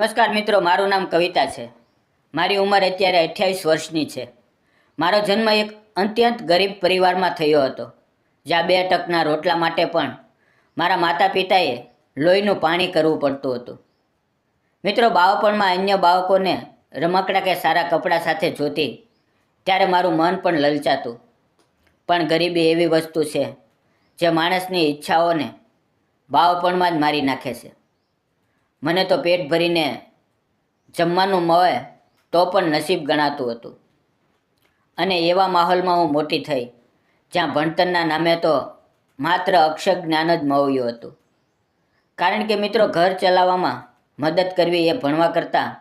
નમસ્કાર મિત્રો, મારું નામ કવિતા છે. મારી ઉંમર અત્યારે 28 વર્ષની છે. મારો જન્મ એક અત્યંત ગરીબ પરિવારમાં થયો હતો, જ્યાં 2 ટકના રોટલા માટે પણ મારા માતા પિતાએ લોહીનું પાણી કરવું પડતું હતું. મિત્રો, બાળપણમાં અન્ય બાળકોને રમકડા કે સારા કપડાં સાથે જોતી ત્યારે મારું મન પણ લલચાતું. પણ ગરીબી એવી વસ્તુ છે જે માણસની ઈચ્છાઓને બાળપણમાં જ મારી નાખે છે. મને તો પેટ ભરીને જમવાનું મળે તો પણ નસીબ ગણાતું હતું. અને એવા માહોલમાં હું મોટી થઈ જ્યાં ભણતરના નામે તો માત્ર અક્ષર જ્ઞાન જ મળ્યું હતું. કારણ કે મિત્રો, ઘર ચલાવવામાં મદદ કરવી એ ભણવા કરતાં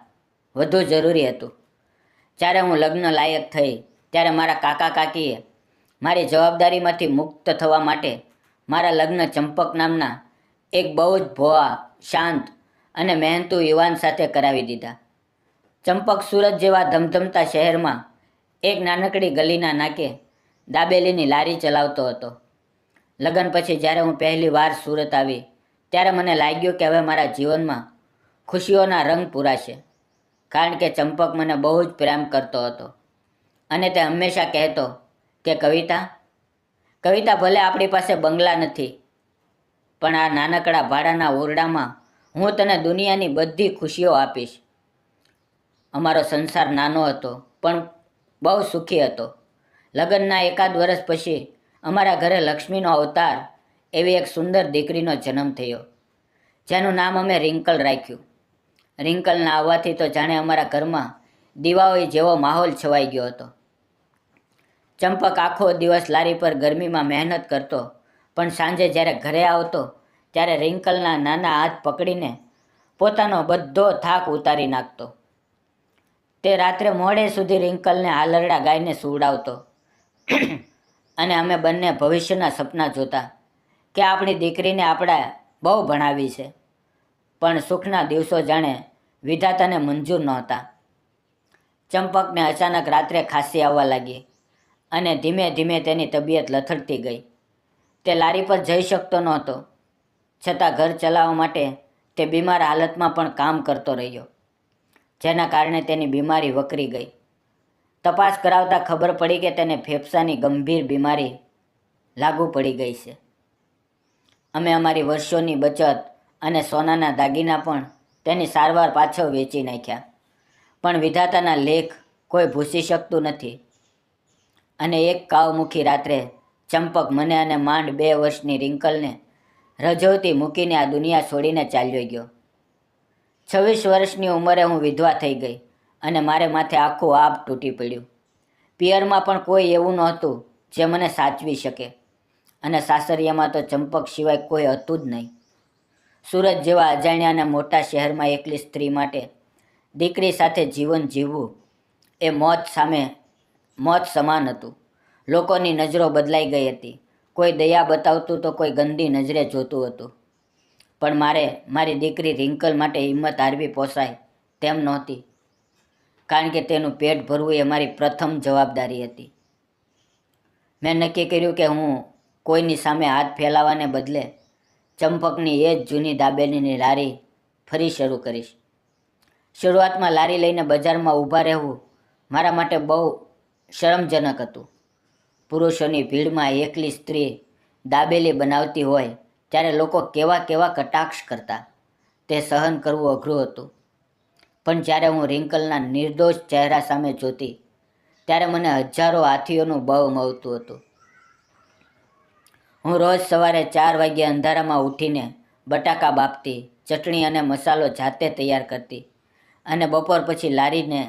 વધુ જરૂરી હતું. જ્યારે હું લગ્ન લાયક થઈ ત્યારે મારા કાકા કાકીએ મારી જવાબદારીમાંથી મુક્ત થવા માટે મારા લગ્ન ચંપક નામના એક બહુ જ ભોળા, શાંત અને મહેનતુ યુવાન સાથે કરાવી દીધા. ચંપક સુરત જેવા ધમધમતા શહેરમાં એક નાનકડી ગલીના નાકે દાબેલીની લારી ચલાવતો હતો. લગ્ન પછી જ્યારે હું પહેલી વાર સુરત આવી ત્યારે મને લાગ્યું કે હવે મારા જીવનમાં ખુશીઓના રંગ પૂરાશે. કારણ કે ચંપક મને બહુ જ પ્રેમ કરતો હતો અને તે હંમેશા કહેતો કે કવિતા, ભલે આપણી પાસે બંગલા નથી, પણ આ નાનકડા ભાડાના ઓરડામાં હું તને દુનિયાની બધી ખુશીઓ આપીશ. અમારો સંસાર નાનો હતો પણ બહુ સુખી હતો. લગ્નના એકાદ વર્ષ પછી અમારા ઘરે લક્ષ્મીનો અવતાર એવી એક સુંદર દીકરીનો જન્મ થયો, જેનું નામ અમે રિંકલ રાખ્યું. રિંકલના આવવાથી તો જાણે અમારા ઘરમાં દિવાળી જેવો માહોલ છવાઈ ગયો હતો. ચંપક આખો દિવસ લારી પર ગરમીમાં મહેનત કરતો, પણ સાંજે જ્યારે ઘરે આવતો ત્યારે રિંકલના નાના હાથ પકડીને પોતાનો બધો થાક ઉતારી નાખતો. તે રાત્રે મોડે સુધી રિંકલને આલરડા ગાઈને સુવડાવતો અને અમે બંને ભવિષ્યના સપના જોતા કે આપણી દીકરીને આપણે બહુ ભણાવી છે. પણ સુખના દિવસો જાણે વિધાતાને મંજૂર નહોતા. ચંપકને અચાનક રાત્રે ખાંસી આવવા લાગી અને ધીમે ધીમે તેની તબિયત લથડતી ગઈ. તે લારી પર જઈ શકતો નહોતો, છતાં ઘર ચલાવવા માટે તે બીમાર હાલતમાં પણ કામ કરતો રહ્યો, જેના કારણે તેની બીમારી વકરી ગઈ. તપાસ કરાવતા ખબર પડી કે તેને ફેફસાની ગંભીર બીમારી લાગુ પડી ગઈ છે. અમે અમારી વર્ષોની બચત અને સોનાના દાગીના પણ તેની સારવાર પાછળ વેચી નાખ્યા. પણ વિધાતાના લેખ કોઈ ભૂસી શકતું નથી. અને એક કાવમુખી રાત્રે ચંપક મને અને માંડ 2 વર્ષની રિંકલને રજવતી મૂકીને આ દુનિયા છોડીને ચાલ્યો ગયો. 26 વર્ષની ઉંમરે હું વિધવા થઈ ગઈ અને મારે માથે આખું આબ તૂટી પડ્યું. પિયરમાં પણ કોઈ એવું નહોતું જે મને સાચવી શકે અને સાસરિયામાં તો ચંપક સિવાય કોઈ હતું જ નહીં. સુરત જેવા અજાણ્યા અને મોટા શહેરમાં એકલી સ્ત્રી માટે દીકરી સાથે જીવન જીવવું એ મોત સમાન હતું. લોકોની નજરો બદલાઈ ગઈ હતી. કોઈ દયા બતાવતું તો કોઈ ગંદી નજરે જોતું હતું. પણ મારી દીકરી રિંકલ માટે હિંમત હારવી પોસાય તેમ નહોતી, કારણ કે તેનું પેટ ભરવું એ મારી પ્રથમ જવાબદારી હતી. મેં નક્કી કર્યું કે હું કોઈની સામે હાથ ફેલાવાને બદલે ચંપકની એ જ જૂની દાબેલીની લારી ફરી શરૂ કરીશ. શરૂઆતમાં લારી લઈને બજારમાં ઊભા રહેવું મારા માટે બહુ શરમજનક હતું. પુરુષોની ભીડમાં એકલી સ્ત્રી દાબેલી બનાવતી હોય ત્યારે લોકો કેવા કેવા કટાક્ષ કરતા, તે સહન કરવું અઘરું હતું. પણ જ્યારે હું રિંકલના નિર્દોષ ચહેરા સામે જોતી ત્યારે મને હજારો હાથીઓનું બળ મળતું હતું. હું રોજ સવારે 4 વાગ્યે અંધારામાં ઉઠીને બટાકા બાફતી, ચટણી અને મસાલો જાતે તૈયાર કરતી અને બપોર પછી લારીને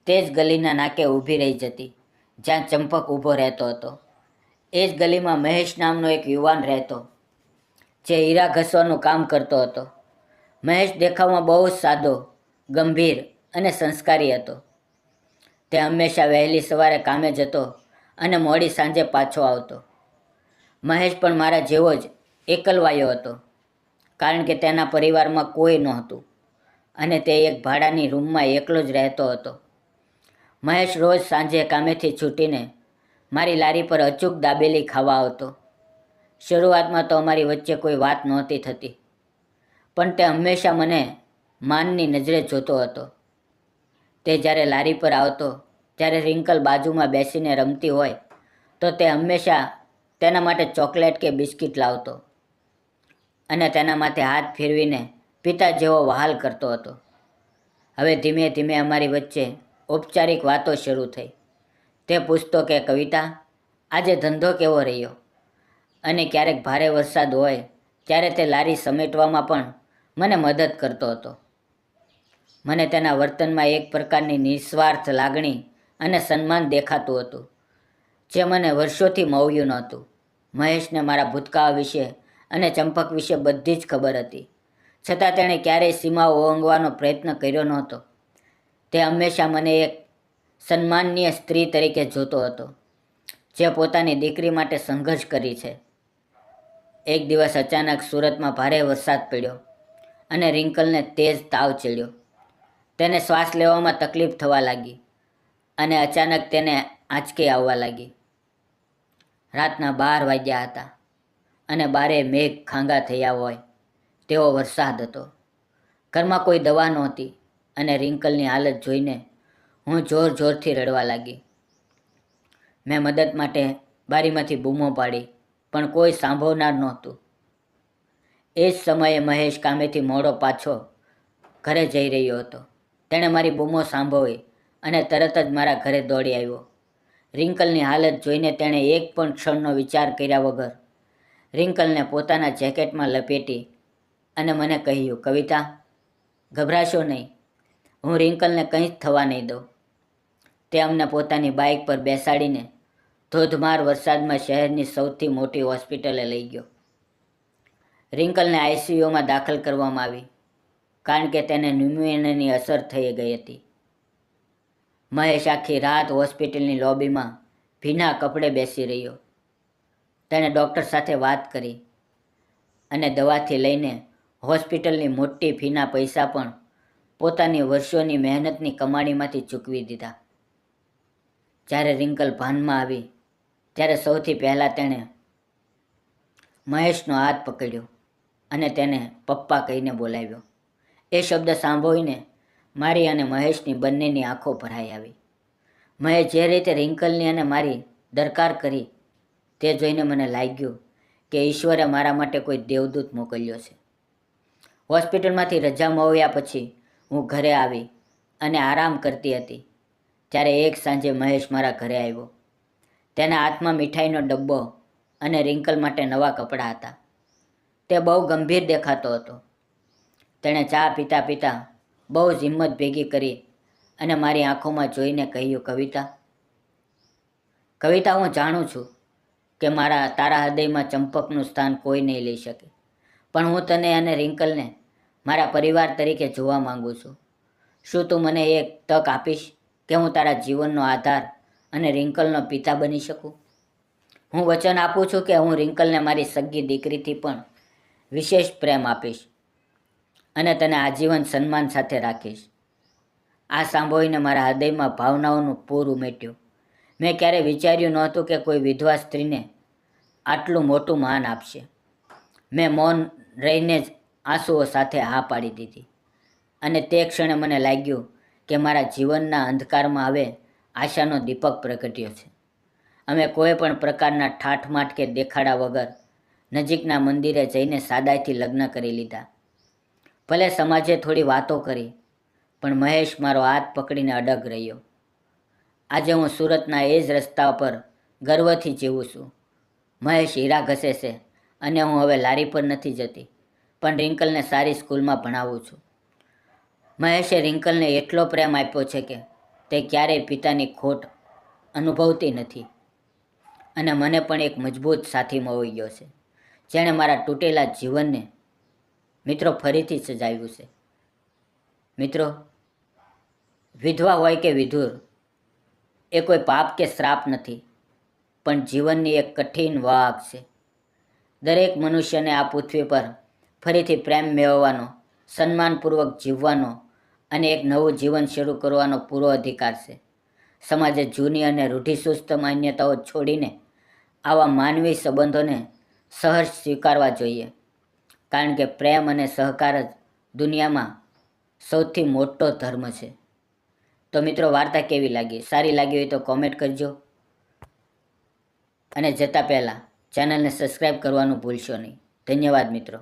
તે જ ગલીના નાકે ઊભી રહી જતી જ્યાં ચંપક ઊભો રહેતો હતો. એ જ ગલીમાં મહેશ નામનો એક યુવાન રહેતો, જે હીરા ઘસવાનું કામ કરતો હતો. મહેશ દેખાવમાં બહુ જ સાદો, ગંભીર અને સંસ્કારી હતો. તે હંમેશા વહેલી સવારે કામે જતો અને મોડી સાંજે પાછો આવતો. મહેશ પણ મારા જેવો જ એકલવાયો હતો, કારણ કે તેના પરિવારમાં કોઈ નહોતું અને તે એક ભાડાની રૂમમાં એકલો જ રહેતો હતો. મહેશ રોજ સાંજે કામેથી છૂટીને મારી લારી પર અચૂક દાબેલી ખાવા આવતો. શરૂઆતમાં તો અમારી વચ્ચે કોઈ વાત નહોતી થતી, પણ તે હંમેશા મને માનની નજરે જોતો હતો. તે જ્યારે લારી પર આવતો ત્યારે રિંકલ બાજુમાં બેસીને રમતી હોય તો તે હંમેશા તેના માટે ચોકલેટ કે બિસ્કિટ લાવતો અને તેના માથે હાથ ફેરવીને પિતા જેવો વહાલ કરતો હતો. હવે ધીમે ધીમે અમારી વચ્ચે ઔપચારિક વાતો શરૂ થઈ. તે પૂછતો કે કવિતા, આજે ધંધો કેવો રહ્યો? અને ક્યારેક ભારે વરસાદ હોય ત્યારે તે લારી સમેટવામાં પણ મને મદદ કરતો હતો. મને તેના વર્તનમાં એક પ્રકારની નિસ્વાર્થ લાગણી અને સન્માન દેખાતું હતું, જે મને વર્ષોથી મળ્યું નહોતું. મહેશને મારા ભૂતકાળ વિશે અને ચંપક વિશે બધી જ ખબર હતી, છતાં તેણે ક્યારેય સીમાઓ ઓળંગવાનો પ્રયત્ન કર્યો નહોતો. તે હંમેશા મને એક સન્માનનીય સ્ત્રી તરીકે જોતો હતો, જે પોતાની દીકરી માટે સંઘર્ષ કરી છે. એક દિવસ અચાનક સુરતમાં ભારે વરસાદ પડ્યો અને રિંકલને તેજ તાવ ચડ્યો. તેને શ્વાસ લેવામાં તકલીફ થવા લાગી અને અચાનક તેને આંચકી આવવા લાગી. રાતના 12 વાગ્યા હતા અને બારે મેઘ ખાંગા થયા હોય તેવો વરસાદ હતો. ઘરમાં કોઈ દવા નહોતી અને રિંકલની હાલત જોઈને હું જોર જોરથી રડવા લાગી. મેં મદદ માટે બારીમાંથી બૂમો પાડી, પણ કોઈ સાંભળનાર નહોતું. એ જ સમયે મહેશ કામેથી મોડો પાછો ઘરે જઈ રહ્યો હતો. તેણે મારી બૂમો સાંભળી અને તરત જ મારા ઘરે દોડી આવ્યો. રિંકલની હાલત જોઈને તેણે એક પણ ક્ષણનો વિચાર કર્યા વગર રિંકલને પોતાના જેકેટમાં લપેટી અને મને કહ્યું, કવિતા, ગભરાશો નહીં, હું રિંકલને કંઈ જ થવા નહીં દઉં. તે અમને પોતાની બાઇક પર બેસાડીને ધોધમાર વરસાદમાં શહેરની સૌથી મોટી હોસ્પિટલે લઈ ગયો. રિંકલને આઈસીયુમાં દાખલ કરવામાં આવી, કારણ કે તેને ન્યુમોનિયાની અસર થઈ ગઈ હતી. મહેશ આખી રાત હોસ્પિટલની લોબીમાં ભીના કપડે બેસી રહ્યો. તેણે ડૉક્ટર સાથે વાત કરી અને દવાથી લઈને હોસ્પિટલની મોટી ફીના પૈસા પણ પોતાની વર્ષોની મહેનતની કમાણીમાંથી ચૂકવી દીધા. જ્યારે રિંકલ ભાનમાં આવી ત્યારે સૌથી પહેલાં તેણે મહેશનો હાથ પકડ્યો અને તેને પપ્પા કહીને બોલાવ્યો. એ શબ્દ સાંભળીને મારી અને મહેશની બંનેની આંખો ભરાઈ આવી. મહેશ જે રીતે રિંકલની અને મારી દરકાર કરી તે જોઈને મને લાગ્યું કે ઈશ્વરે મારા માટે કોઈ દેવદૂત મોકલ્યો છે. હોસ્પિટલમાંથી રજા મળ્યા પછી હું ઘરે આવી અને આરામ કરતી હતી ત્યારે એક સાંજે મહેશ મારા ઘરે આવ્યો. તેના હાથમાં મીઠાઈનો ડબ્બો અને રિંકલ માટે નવા કપડાં હતા. તે બહુ ગંભીર દેખાતો હતો. તેણે ચા પીતા પીતા બહુ જ હિંમત ભેગી કરી અને મારી આંખોમાં જોઈને કહ્યું, કવિતા, હું જાણું છું કે તારા હૃદયમાં ચંપકનું સ્થાન કોઈ નહીં લઈ શકે, પણ હું તને અને રિંકલને મારા પરિવાર તરીકે જોવા માંગુ છું. શું તું મને એક તક આપીશ કે હું તારા જીવનનો આધાર અને રિંકલનો પિતા બની શકું? હું વચન આપું છું કે હું રિંકલને મારી સગી દીકરીથી પણ વિશેષ પ્રેમ આપીશ અને તને આજીવન સન્માન સાથે રાખીશ. આ સાંભળીને મારા હૃદયમાં ભાવનાઓનું પૂર ઉમેટ્યું. મેં ક્યારેય વિચાર્યું નહોતું કે કોઈ વિધવા સ્ત્રીને આટલું મોટું માન આપશે. મેં મૌન રહીને જ આંસુઓ સાથે હા પાડી દીધી અને તે ક્ષણે મને લાગ્યું કે મારા જીવનના અંધકારમાં હવે આશાનો દીપક પ્રગટ્યો છે. અમે કોઈ પણ પ્રકારના ઠાઠમાઠ કે દેખાડા વગર નજીકના મંદિરે જઈને સાદાઈથી લગ્ન કરી લીધા. ભલે સમાજે થોડી વાતો કરી, પણ મહેશ મારો હાથ પકડીને અડગ રહ્યો. આજે હું સુરતના એ જ રસ્તા પર ગર્વથી જીવું છું. મહેશ હીરા ઘસે છે અને હું હવે લારી પર નથી જતી, પણ રિંકલને સારી સ્કૂલમાં ભણાવું છું. મહેશે રિંકલને એટલો પ્રેમ આપ્યો છે કે તે ક્યારેય પિતાની ખોટ અનુભવતી નથી અને મને પણ એક મજબૂત સાથી મળી ગયો છે, જેણે મારા તૂટેલા જીવનને ફરીથી સજાવ્યું છે. મિત્રો, વિધવા હોય કે વિધુર, એ કોઈ પાપ કે શ્રાપ નથી, પણ જીવનની એક કઠિન વાગ છે. દરેક મનુષ્યને આ પૃથ્વી પર ફરીથી પ્રેમ મેળવવાનો, સન્માનપૂર્વક જીવવાનો અને એક નવું જીવન શરૂ કરવાનો પૂરો અધિકાર છે. સમાજે જૂની અને રૂઢિચુસ્ત માન્યતાઓ છોડીને આવા માનવી સંબંધોને સહજ સ્વીકારવા જોઈએ, કારણ કે પ્રેમ અને સહકાર જ દુનિયામાં સૌથી મોટો ધર્મ છે. તો મિત્રો, વાર્તા કેવી લાગી? સારી લાગી હોય તો કોમેન્ટ કરજો અને જતાં પહેલાં ચેનલને સબસ્ક્રાઈબ કરવાનું ભૂલશો નહીં. ધન્યવાદ મિત્રો.